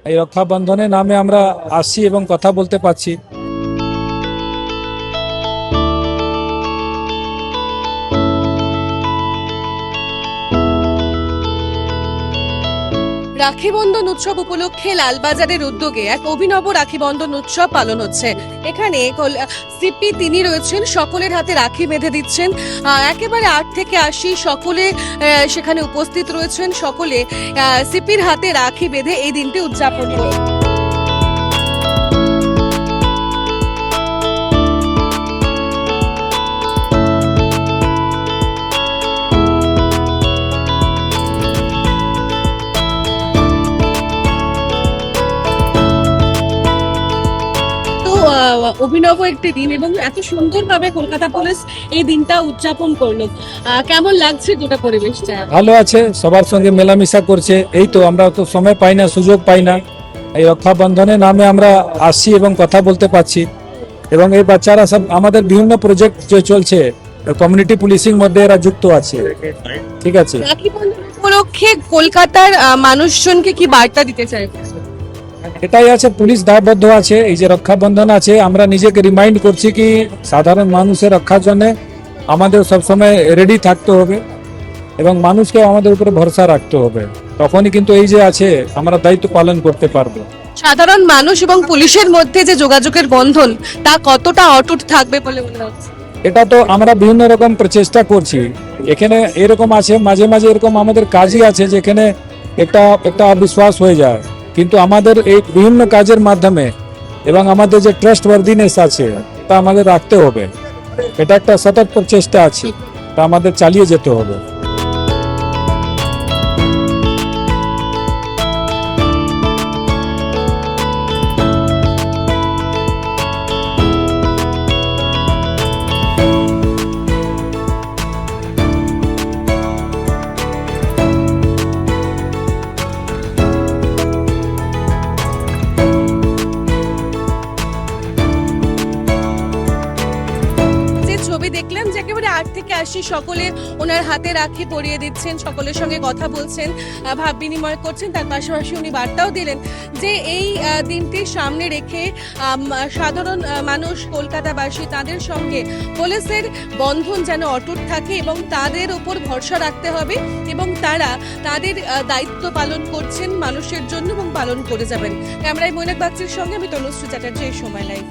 এই রক্ষাবন্ধনের নামে আমরা আসছি এবং কথা বলতে পারছি। রাখি বন্ধন উৎসব উপলক্ষে লালবাজারের উদ্যোগে এক অভিনব রাখি বন্ধন উৎসব পালন হচ্ছে। এখানে সিপি তিনি রয়েছেন, সকলের হাতে রাখি বেঁধে দিচ্ছেন। একেবারে 8 থেকে 80 সকলে সেখানে উপস্থিত রয়েছেন। সকলে সিপির হাতে রাখি বেঁধে এই দিনটি উদযাপন করে। অভিনব একটি দিন এবং এত সুন্দরভাবে কলকাতা পুলিশ এই দিনটা উদযাপন করলো। কেমন লাগছে গোটা পরিবেশটা? ভালো আছে, সবার সঙ্গে মেলামেশা করছে। এই তো আমরা তো সময় পাই না, সুযোগ পাই না। এই রক্ষাবন্ধনের নামে আমরা আসছি এবং কথা বলতে পারছি। এবং এই বাচ্চারা সব আমাদের বিভিন্ন প্রজেক্ট যে চলছে কমিউনিটি পুলিশিং মধ্যে এরা যুক্ত আছে। ঠিক আছে, রাখি বন্ধন উপলক্ষে কলকাতার মানুষজনকে কি বার্তা দিতে চাই? এটাই আছে, পুলিশ দায়বদ্ধ আছে। এই যে রক্ষাবন্ধন আছে, আমরা নিজেকে রিমাইন্ড করছি কি সাধারণ মানুষের রক্ষার জন্য আমাদের সবসময় রেডি থাকতে হবে এবং মানুষকে আমাদের উপরে ভরসা রাখতে হবে। তখনই কিন্তু এই যে আছে আমরা দায়িত্ব পালন করতে পারবো। সাধারণ মানুষ এবং পুলিশের মধ্যে যে যোগাযোগের বন্ধন তা কতটা অটুট থাকবে বলে মনে হচ্ছে? এটা তো আমরা বিভিন্ন রকম প্রচেষ্টা করছি। এখানে এরকম আছে, মাঝে মাঝে এরকম আমাদের কাজই আছে যেখানে একটা অবিশ্বাস হয়ে যায়, কিন্তু আমাদের এই বিভিন্ন কাজের মাধ্যমে এবং আমাদের যে ট্রাস্ট ওয়ার্দিনেস আছে তা আমাদের রাখতে হবে। এটা একটা সতত প্রচেষ্টা আছে, তা আমাদের চালিয়ে যেতে হবে। ছবি দেখলাম যে একেবারে 8 থেকে 80 সকলে ওনার হাতে রাখি পরিয়ে দিচ্ছেন, সকলের সঙ্গে কথা বলছেন, ভাব বিনিময় করছেন। তার পাশাপাশি উনি বার্তাও দিলেন যে এই দিনটি সামনে রেখে সাধারণ মানুষ কলকাতাবাসী তাদের সঙ্গে পুলিশের বন্ধন যেন অটুট থাকে এবং তাদের উপর ভরসা রাখতে হবে এবং তারা তাদের দায়িত্ব পালন করছেন মানুষের জন্য এবং পালন করে যাবেন। ক্যামেরায় মৈনাক বাগচির সঙ্গে আমি তনুশ্রী চ্যাটার্জি, এই সময় লাইভ।